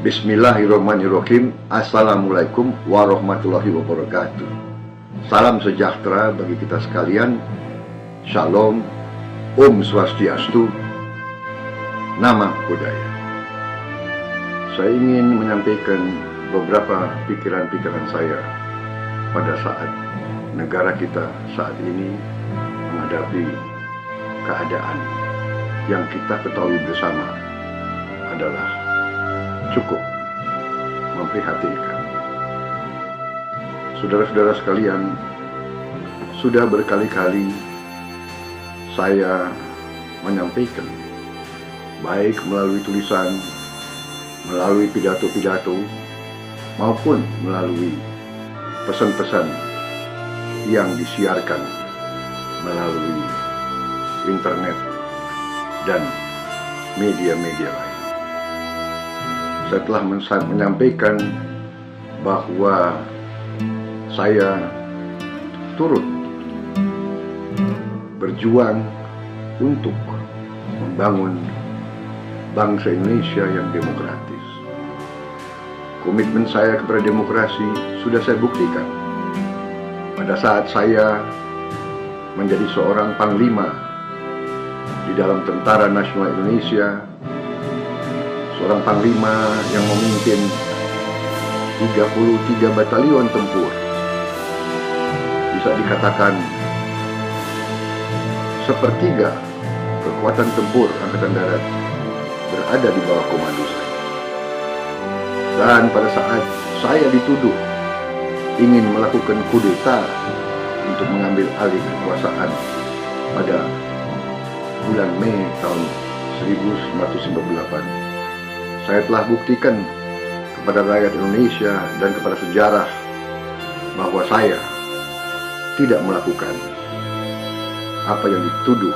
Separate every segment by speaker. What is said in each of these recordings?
Speaker 1: Bismillahirrahmanirrahim. Assalamualaikum warahmatullahi wabarakatuh. Salam sejahtera bagi kita sekalian. Shalom, Om Swastiastu, Namo Buddhaya. Saya ingin menyampaikan beberapa pikiran-pikiran saya pada saat negara kita saat ini menghadapi keadaan yang kita ketahui bersama adalah cukup memprihatinkan. Saudara-saudara sekalian, sudah berkali-kali saya menyampaikan, baik melalui tulisan, melalui pidato-pidato, maupun melalui pesan-pesan yang disiarkan melalui internet dan media-media lain. Saya telah menyampaikan bahwa saya turut berjuang untuk membangun bangsa Indonesia yang demokratis. Komitmen saya kepada demokrasi sudah saya buktikan pada saat saya menjadi seorang panglima di dalam Tentara Nasional Indonesia, seorang panglima yang memimpin 33 batalion tempur. Bisa dikatakan sepertiga kekuatan tempur Angkatan Darat berada di bawah komando saya. Dan pada saat saya dituduh ingin melakukan kudeta untuk mengambil alih kekuasaan pada bulan Mei tahun 1998, saya telah buktikan kepada rakyat Indonesia dan kepada sejarah bahwa saya tidak melakukan apa yang dituduh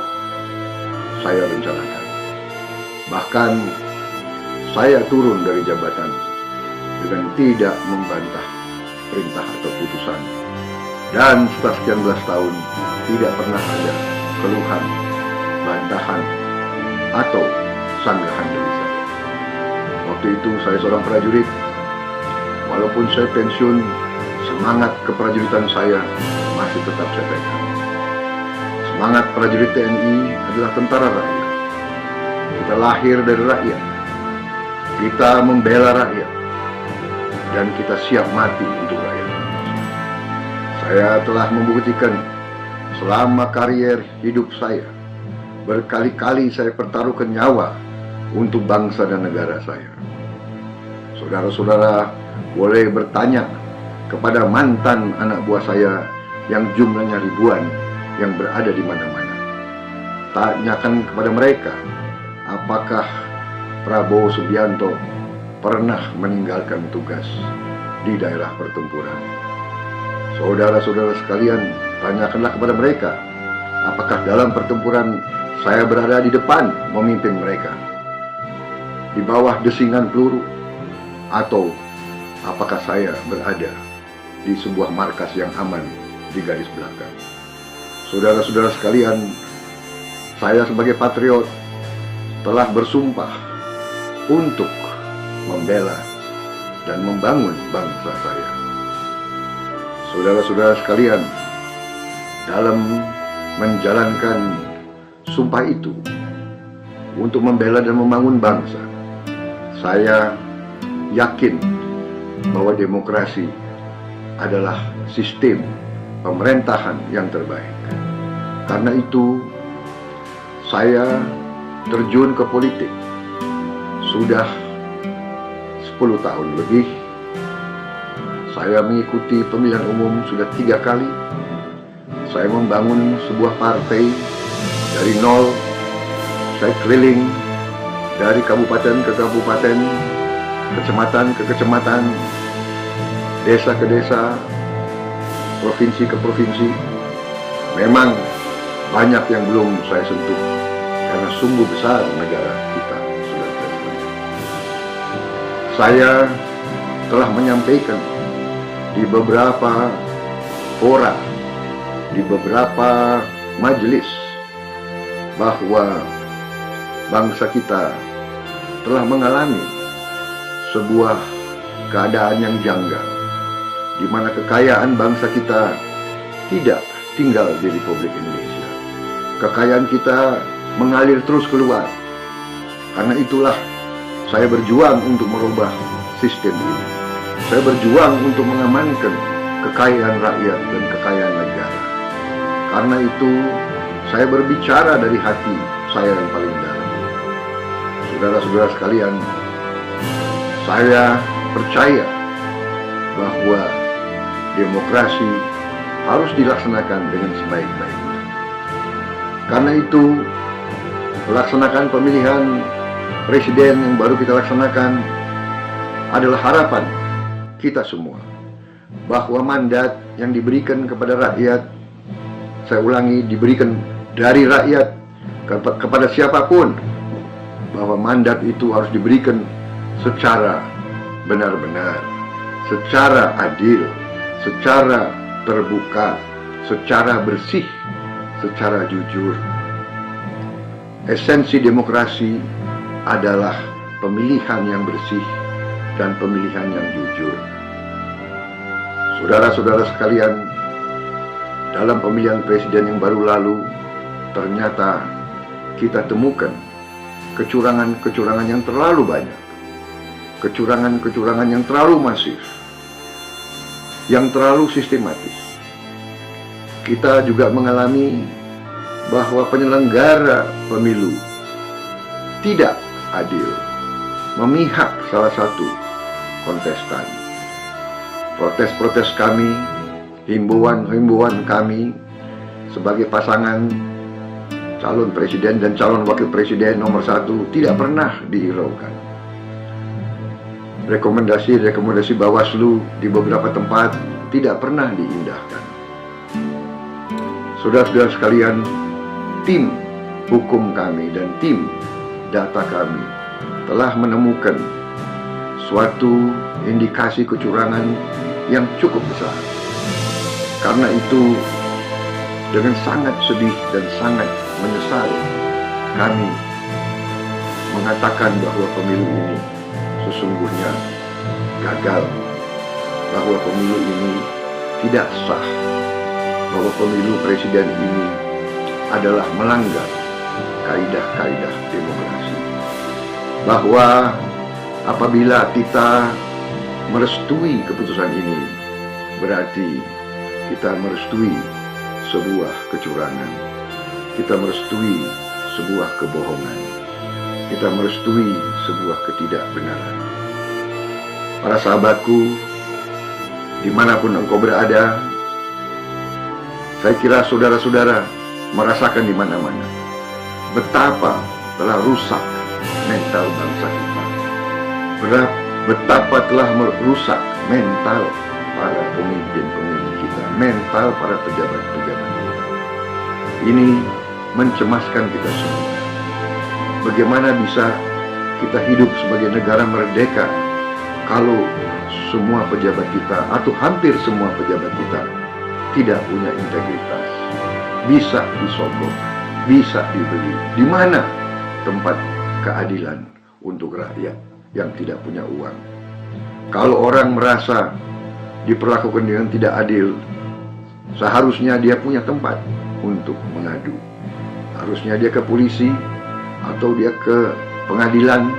Speaker 1: saya rencanakan. Bahkan saya turun dari jabatan dengan tidak membantah perintah atau putusan, dan setelah sekian belas tahun tidak pernah ada keluhan, bantahan, atau sanggahan dari saya. Waktu itu saya seorang prajurit. Walaupun saya pensiun, semangat keprajuritan saya masih tetap saya pegang. Semangat prajurit TNI adalah tentara rakyat. Kita lahir dari rakyat, kita membela rakyat, dan kita siap mati untuk rakyat Indonesia. Saya telah membuktikan selama karier hidup saya, berkali-kali saya pertaruhkan nyawa untuk bangsa dan negara saya. Saudara-saudara boleh bertanya kepada mantan anak buah saya yang jumlahnya ribuan, yang berada di mana-mana. Tanyakan kepada mereka, apakah Prabowo Subianto pernah meninggalkan tugas di daerah pertempuran. Saudara-saudara sekalian, tanyakanlah kepada mereka, apakah dalam pertempuran saya berada di depan memimpin mereka, di bawah desingan peluru, atau apakah saya berada di sebuah markas yang aman di garis belakang. Saudara-saudara sekalian, saya sebagai patriot telah bersumpah untuk membela dan membangun bangsa saya. Saudara-saudara sekalian, dalam menjalankan sumpah itu untuk membela dan membangun bangsa, saya yakin bahwa demokrasi adalah sistem pemerintahan yang terbaik. Karena itu, saya terjun ke politik sudah 10 tahun lebih. Saya mengikuti pemilihan umum sudah 3 kali. Saya membangun sebuah partai dari nol. Saya keliling dari kabupaten ke kabupaten, kecamatan ke kecamatan, desa ke desa, provinsi ke provinsi. Memang banyak yang belum saya sentuh, karena sungguh besar negara kita, saudara-saudara. Saya telah menyampaikan di beberapa fora, di beberapa majelis, bahwa bangsa kita telah mengalami sebuah keadaan yang janggal, di mana kekayaan bangsa kita tidak tinggal di Republik Indonesia. Kekayaan kita mengalir terus keluar. Karena itulah saya berjuang untuk merubah sistem ini. Saya berjuang untuk mengamankan kekayaan rakyat dan kekayaan negara. Karena itu saya berbicara dari hati saya yang paling dalam. Saudara-saudara sekalian, saya percaya bahwa demokrasi harus dilaksanakan dengan sebaik-baiknya. Karena itu, melaksanakan pemilihan presiden yang baru kita laksanakan adalah harapan kita semua bahwa mandat yang diberikan kepada rakyat, saya ulangi, diberikan dari rakyat kepada siapapun, bahwa mandat itu harus diberikan secara benar-benar, secara adil, secara terbuka, secara bersih, secara jujur. Esensi demokrasi adalah pemilihan yang bersih dan pemilihan yang jujur. Saudara-saudara sekalian, dalam pemilihan presiden yang baru lalu, ternyata kita temukan kecurangan-kecurangan yang terlalu banyak, kecurangan-kecurangan yang terlalu masif, yang terlalu sistematis. Kita juga mengalami bahwa penyelenggara pemilu tidak adil, memihak salah satu kontestan. Protes-protes kami, himbauan-himbauan kami sebagai pasangan calon presiden dan calon wakil presiden nomor 1 tidak pernah dihiraukan. Rekomendasi-rekomendasi Bawaslu di beberapa tempat tidak pernah diindahkan. Saudara-saudara sekalian, tim hukum kami dan tim data kami telah menemukan suatu indikasi kecurangan yang cukup besar. Karena itu, dengan sangat sedih dan sangat menyesali, kami mengatakan bahwa pemilu ini sesungguhnya gagal, bahwa pemilu ini tidak sah, bahwa pemilu presiden ini adalah melanggar kaidah-kaidah demokrasi. Bahwa apabila kita merestui keputusan ini, berarti kita merestui sebuah kecurangan, kita merestui sebuah kebohongan, kita merestui sebuah ketidakbenaran. Para sahabatku, dimanapun engkau berada, saya kira saudara-saudara merasakan di mana-mana betapa telah rusak mental bangsa kita, betapa telah merusak mental para pemimpin-pemimpin kita, mental para pejabat-pejabat kita. Ini mencemaskan kita semua. Bagaimana bisa kita hidup sebagai negara merdeka kalau semua pejabat kita atau hampir semua pejabat kita tidak punya integritas, bisa disogok, bisa dibeli? Di mana tempat keadilan untuk rakyat yang tidak punya uang? Kalau orang merasa diperlakukan dengan tidak adil, seharusnya dia punya tempat untuk mengadu. Harusnya dia ke polisi, atau dia ke pengadilan,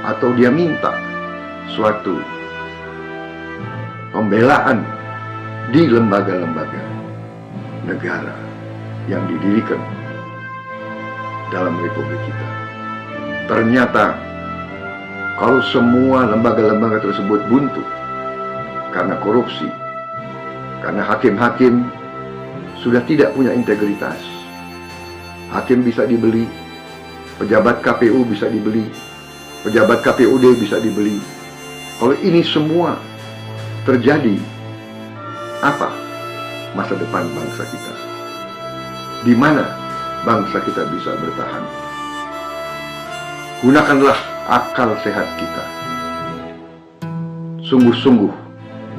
Speaker 1: atau dia minta suatu pembelaan di lembaga-lembaga negara yang didirikan dalam republik kita. Ternyata kalau semua lembaga-lembaga tersebut buntu karena korupsi, karena hakim-hakim sudah tidak punya integritas, hakim bisa dibeli, pejabat KPU bisa dibeli, pejabat KPUD bisa dibeli. Kalau ini semua terjadi, apa masa depan bangsa kita? Di mana bangsa kita bisa bertahan? Gunakanlah akal sehat kita. Sungguh-sungguh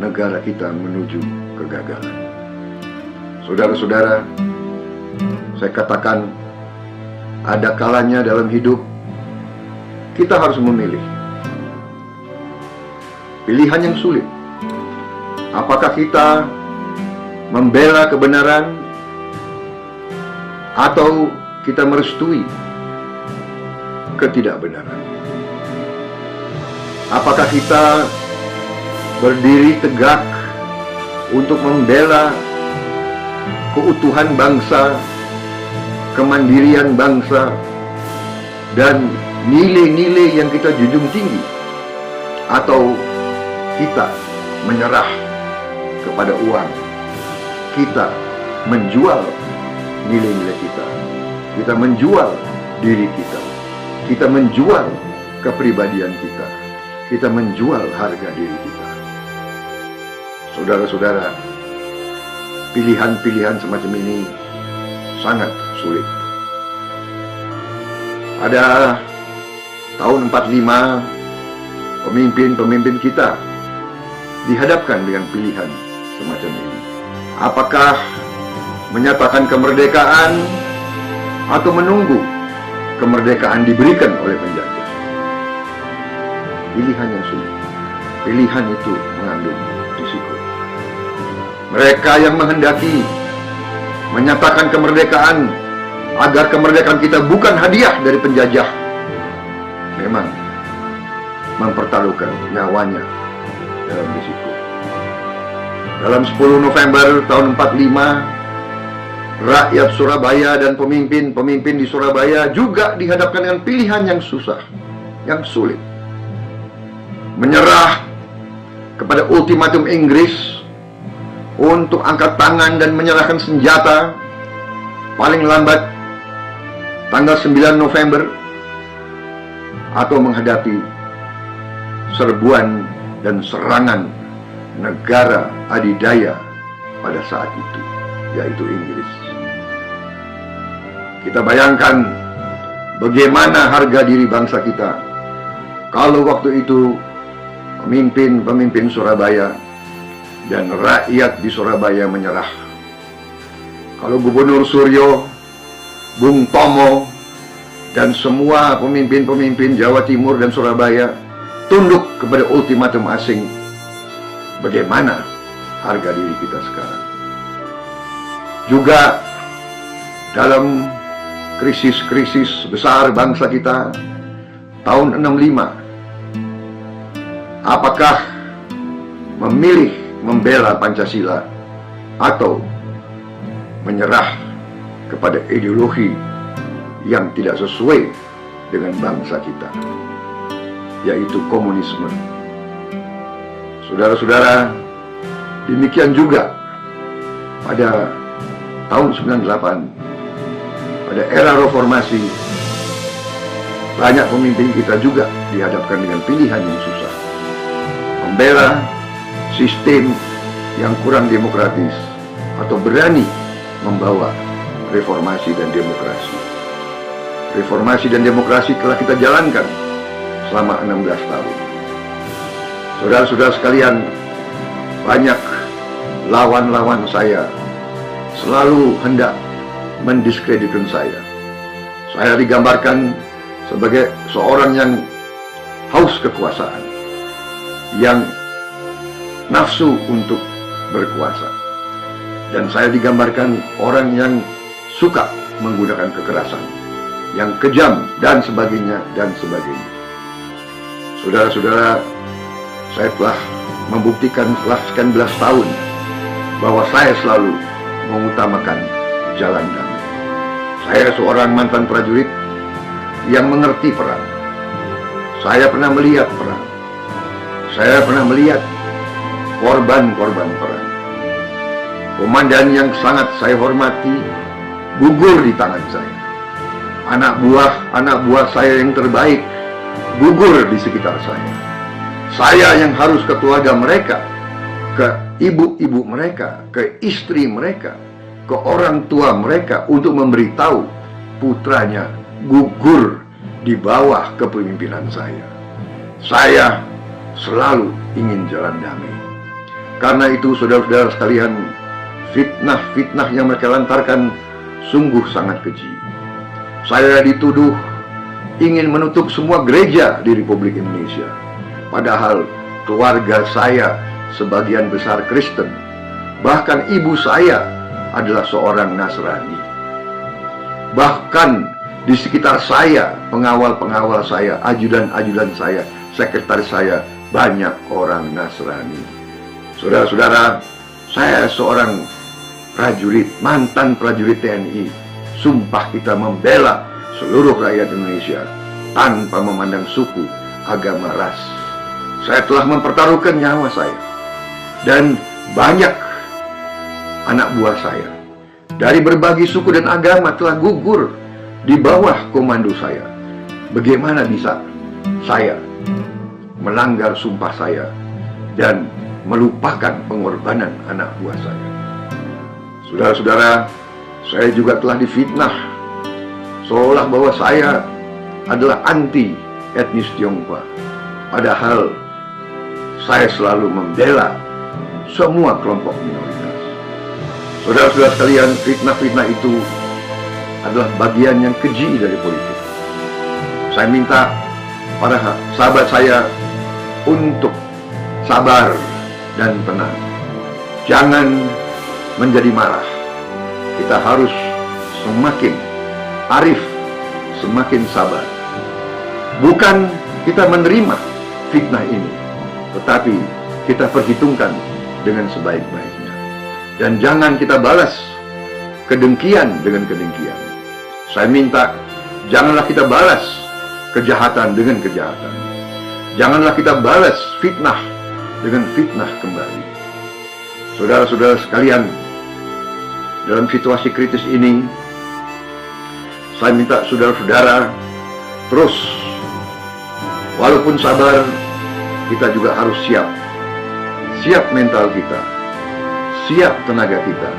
Speaker 1: negara kita menuju kegagalan. Saudara-saudara, saya katakan, ada kalanya dalam hidup kita harus memilih pilihan yang sulit. Apakah kita membela kebenaran atau kita merestui ketidakbenaran? Apakah kita berdiri tegak untuk membela keutuhan bangsa, kemandirian bangsa, dan nilai-nilai yang kita junjung tinggi, atau kita menyerah kepada uang, kita menjual nilai-nilai kita menjual diri kita menjual kepribadian kita menjual harga diri kita. Saudara-saudara, pilihan-pilihan semacam ini sangat sulit. Pada tahun 45, pemimpin-pemimpin kita dihadapkan dengan pilihan semacam ini. Apakah menyatakan kemerdekaan atau menunggu kemerdekaan diberikan oleh penjajah? Pilihan yang sulit. Pilihan itu mengandung risiko. Mereka yang menghendaki menyatakan kemerdekaan agar kemerdekaan kita bukan hadiah dari penjajah, memang mempertaruhkan nyawanya dalam risiko. Dalam 10 November tahun 45, rakyat Surabaya dan pemimpin-pemimpin di Surabaya juga dihadapkan dengan pilihan yang susah, yang sulit. Menyerah kepada ultimatum Inggris untuk angkat tangan dan menyerahkan senjata paling lambat tanggal 9 November, atau menghadapi serbuan dan serangan negara adidaya pada saat itu, yaitu Inggris. Kita bayangkan bagaimana harga diri bangsa kita kalau waktu itu pemimpin-pemimpin Surabaya dan rakyat di Surabaya menyerah. Kalau Gubernur Suryo, Bung Tomo, dan semua pemimpin-pemimpin Jawa Timur dan Surabaya tunduk kepada ultimatum asing, bagaimana harga diri kita sekarang? Juga dalam krisis-krisis besar bangsa kita tahun 65, apakah memilih membela Pancasila atau menyerah kepada ideologi yang tidak sesuai dengan bangsa kita, yaitu komunisme? Saudara-saudara, demikian juga pada tahun 98, pada era reformasi, banyak pemimpin kita juga dihadapkan dengan pilihan yang susah. Membela sistem yang kurang demokratis atau berani membawa reformasi dan demokrasi. Reformasi dan demokrasi telah kita jalankan selama 16 tahun. Saudara-saudara sekalian, banyak lawan-lawan saya selalu hendak mendiskreditkan saya. Saya digambarkan sebagai seorang yang haus kekuasaan, yang nafsu untuk berkuasa. Dan saya digambarkan orang yang suka menggunakan kekerasan, yang kejam, dan sebagainya, dan sebagainya. Saudara-saudara, saya telah membuktikan setelah sekian belas tahun bahwa saya selalu mengutamakan jalan damai. Saya seorang mantan prajurit yang mengerti perang. Saya pernah melihat perang. Saya pernah melihat korban-korban perang. Komandan yang sangat saya hormati gugur di tangan saya. Anak buah saya yang terbaik gugur di sekitar saya. Saya yang harus ke keluarga mereka, ke ibu-ibu mereka, ke istri mereka, ke orang tua mereka untuk memberitahu putranya gugur di bawah kepemimpinan saya. Saya selalu ingin jalan damai. Karena itu, saudara-saudara sekalian, fitnah-fitnah yang mereka lantarkan sungguh sangat keji. Saya dituduh ingin menutup semua gereja di Republik Indonesia. Padahal keluarga saya sebagian besar Kristen. Bahkan ibu saya adalah seorang Nasrani. Bahkan di sekitar saya, pengawal-pengawal saya, ajudan-ajudan saya, sekretaris saya, banyak orang Nasrani. Saudara-saudara, saya seorang prajurit, mantan prajurit TNI. Sumpah kita membela seluruh rakyat Indonesia tanpa memandang suku, agama, ras. Saya telah mempertaruhkan nyawa saya dan banyak anak buah saya dari berbagai suku dan agama telah gugur di bawah komando saya. Bagaimana bisa saya melanggar sumpah saya dan melupakan pengorbanan anak buah saya? Saudara-saudara, saya juga telah difitnah seolah bahwa saya adalah anti etnis Tionghoa. Padahal saya selalu membela semua kelompok minoritas. Saudara-saudara sekalian, fitnah-fitnah itu adalah bagian yang keji dari politik. Saya minta para sahabat saya untuk sabar dan tenang. Jangan menjadi marah. Kita harus semakin arif, semakin sabar. Bukan kita menerima fitnah ini, tetapi kita perhitungkan dengan sebaik-baiknya. Dan jangan kita balas kedengkian dengan kedengkian. Saya minta, janganlah kita balas kejahatan dengan kejahatan. Janganlah kita balas fitnah dengan fitnah kembali. Saudara-saudara sekalian, dalam situasi kritis ini, saya minta saudara-saudara terus, walaupun sabar, kita juga harus siap. Siap mental kita, siap tenaga kita,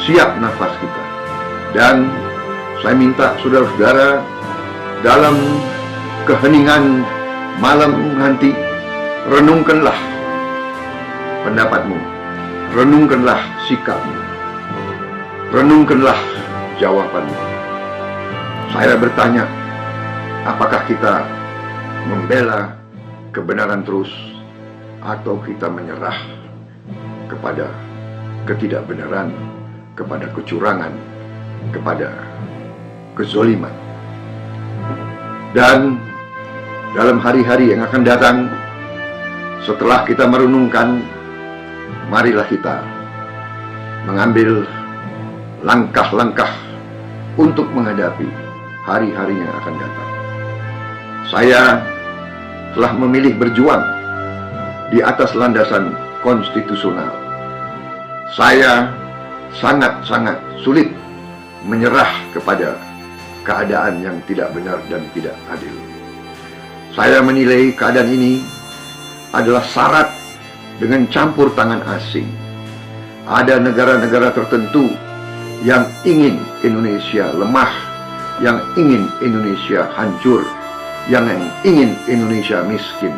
Speaker 1: siap nafas kita. Dan saya minta saudara-saudara dalam keheningan malam nanti, renungkanlah pendapatmu, renungkanlah sikapmu, renungkanlah jawabanmu. Saya bertanya, apakah kita membela kebenaran terus, atau kita menyerah kepada ketidakbenaran, kepada kecurangan, kepada kezoliman? Dan dalam hari-hari yang akan datang, setelah kita merenungkan, marilah kita mengambil langkah-langkah untuk menghadapi hari-hari yang akan datang. Saya telah memilih berjuang di atas landasan konstitusional. Saya sangat-sangat sulit menyerah kepada keadaan yang tidak benar dan tidak adil. Saya menilai keadaan ini adalah syarat dengan campur tangan asing. Ada negara-negara tertentu yang ingin Indonesia lemah, yang ingin Indonesia hancur, yang ingin Indonesia miskin.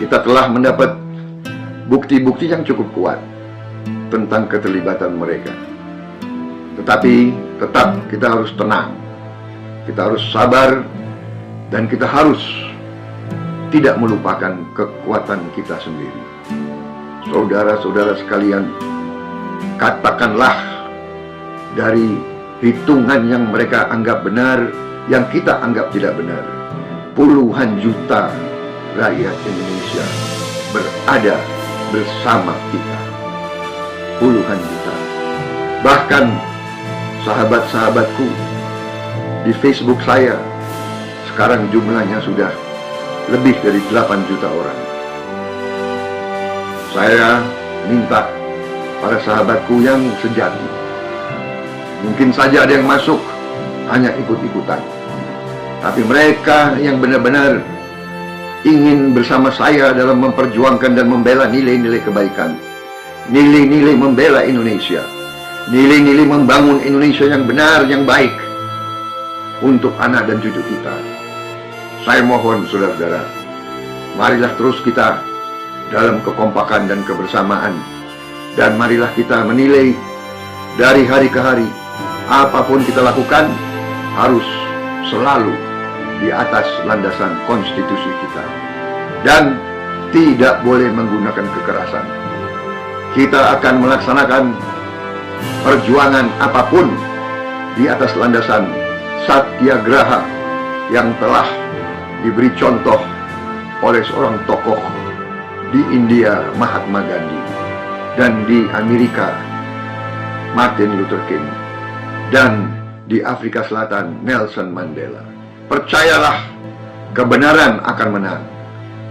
Speaker 1: Kita telah mendapat bukti-bukti yang cukup kuat tentang keterlibatan mereka. Tetapi tetap kita harus tenang, kita harus sabar, dan kita harus tidak melupakan kekuatan kita sendiri. Saudara-saudara sekalian, katakanlah dari hitungan yang mereka anggap benar, yang kita anggap tidak benar, puluhan juta rakyat Indonesia berada bersama kita. Puluhan juta. Bahkan sahabat-sahabatku di Facebook saya sekarang jumlahnya sudah lebih dari 8 juta orang. Saya minta para sahabatku yang sejati, mungkin saja ada yang masuk hanya ikut-ikutan, tapi mereka yang benar-benar ingin bersama saya dalam memperjuangkan dan membela nilai-nilai kebaikan, nilai-nilai membela Indonesia, nilai-nilai membangun Indonesia yang benar, yang baik untuk anak dan cucu kita. Saya mohon saudara-saudara, marilah terus kita dalam kekompakan dan kebersamaan, dan marilah kita menilai dari hari ke hari, apapun kita lakukan harus selalu di atas landasan konstitusi kita. Dan tidak boleh menggunakan kekerasan. Kita akan melaksanakan perjuangan apapun di atas landasan satyagraha yang telah diberi contoh oleh seorang tokoh di India, Mahatma Gandhi, dan di Amerika, Martin Luther King, dan di Afrika Selatan, Nelson Mandela. Percayalah, kebenaran akan menang.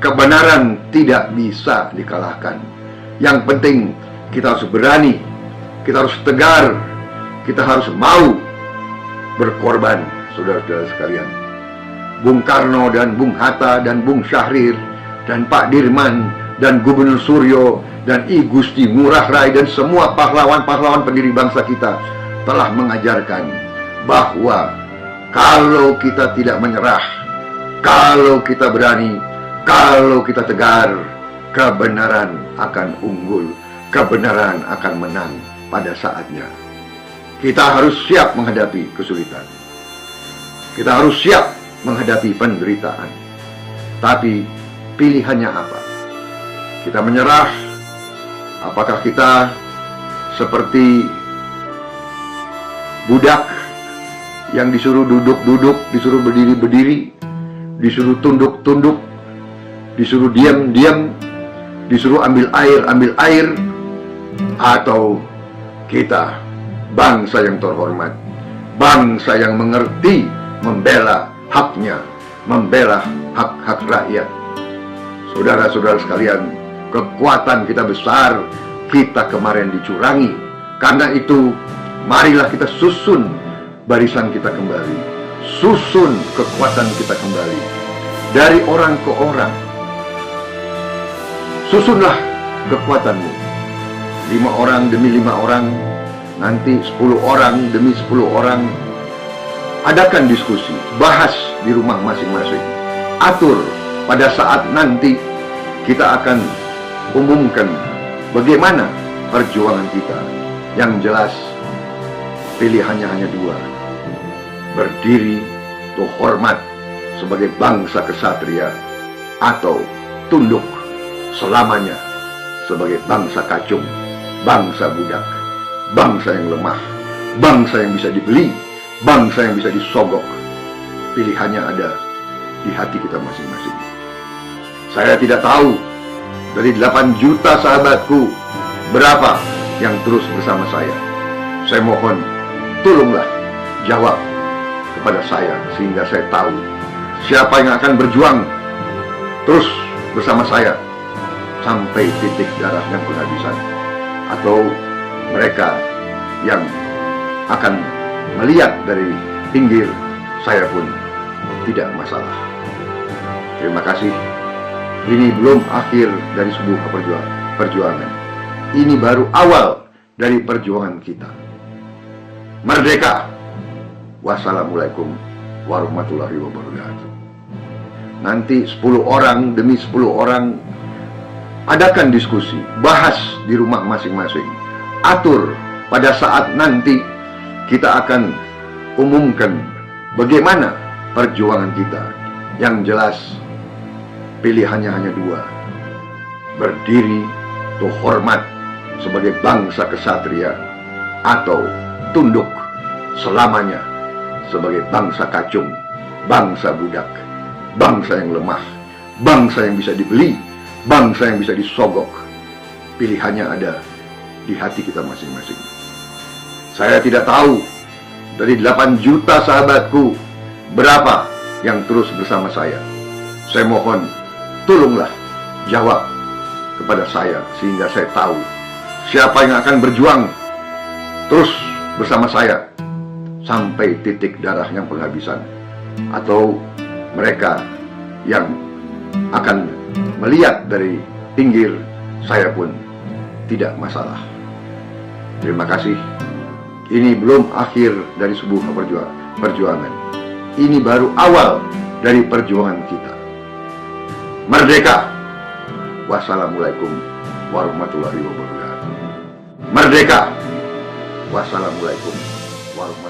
Speaker 1: Kebenaran tidak bisa dikalahkan. Yang penting kita harus berani, kita harus tegar, kita harus mau berkorban, saudara-saudara sekalian. Bung Karno dan Bung Hatta dan Bung Syahrir dan Pak Dirman dan Gubernur Suryo dan I Gusti Ngurah Rai dan semua pahlawan-pahlawan pendiri bangsa kita telah mengajarkan bahwa kalau kita tidak menyerah, kalau kita berani, kalau kita tegar, kebenaran akan unggul, kebenaran akan menang pada saatnya. Kita harus siap menghadapi kesulitan. Kita harus siap menghadapi penderitaan. Tapi pilihannya apa? Kita menyerah? Apakah kita seperti budak yang disuruh duduk-duduk, disuruh berdiri-berdiri, disuruh tunduk-tunduk, disuruh diam-diam, disuruh ambil air, atau kita bangsa yang terhormat, bangsa yang mengerti membela haknya, membela hak-hak rakyat. Saudara-saudara sekalian, kekuatan kita besar, kita kemarin dicurangi. Karena itu, marilah kita susun barisan kita kembali, susun kekuatan kita kembali dari orang ke orang. Susunlah kekuatanmu, 5 orang demi 5 orang, nanti 10 orang demi 10 orang. Adakan diskusi, bahas di rumah masing-masing, atur. Pada saat nanti kita akan umumkan bagaimana perjuangan kita. Yang jelas pilihannya hanya 2, berdiri atau hormat sebagai bangsa kesatria, atau tunduk selamanya sebagai bangsa kacung, bangsa budak, bangsa yang lemah, bangsa yang bisa dibeli, bangsa yang bisa disogok. Pilihannya ada di hati kita masing-masing. Saya tidak tahu dari 8 juta sahabatku berapa yang terus bersama saya. Saya mohon, tolonglah jawab kepada saya sehingga saya tahu siapa yang akan berjuang terus bersama saya sampai titik darah yang penghabisan, atau mereka yang akan melihat dari pinggir saya pun tidak masalah. Terima kasih. Ini belum akhir dari sebuah perjuangan. Ini baru awal dari perjuangan kita. Merdeka! Wassalamualaikum warahmatullahi wabarakatuh. Nanti 10 orang demi 10 orang, adakan diskusi, bahas di rumah masing-masing, atur. Pada saat nanti kita akan umumkan bagaimana perjuangan kita. Yang jelas pilihannya hanya 2, berdiri atau hormat sebagai bangsa kesatria, atau tunduk selamanya sebagai bangsa kacung, bangsa budak, bangsa yang lemah, bangsa yang bisa dibeli, bangsa yang bisa disogok. Pilihannya ada di hati kita masing-masing. Saya tidak tahu dari 8 juta sahabatku berapa yang terus bersama saya. Saya mohon, tolonglah jawab kepada saya sehingga saya tahu siapa yang akan berjuang terus bersama saya sampai titik darah yang penghabisan, atau mereka yang akan melihat dari pinggir saya pun tidak masalah. Terima kasih. Ini belum akhir dari sebuah perjuangan. Ini baru awal dari perjuangan kita. Merdeka! Wassalamualaikum warahmatullahi wabarakatuh. Merdeka! Wassalamualaikum warahmatullahi wabarakatuh.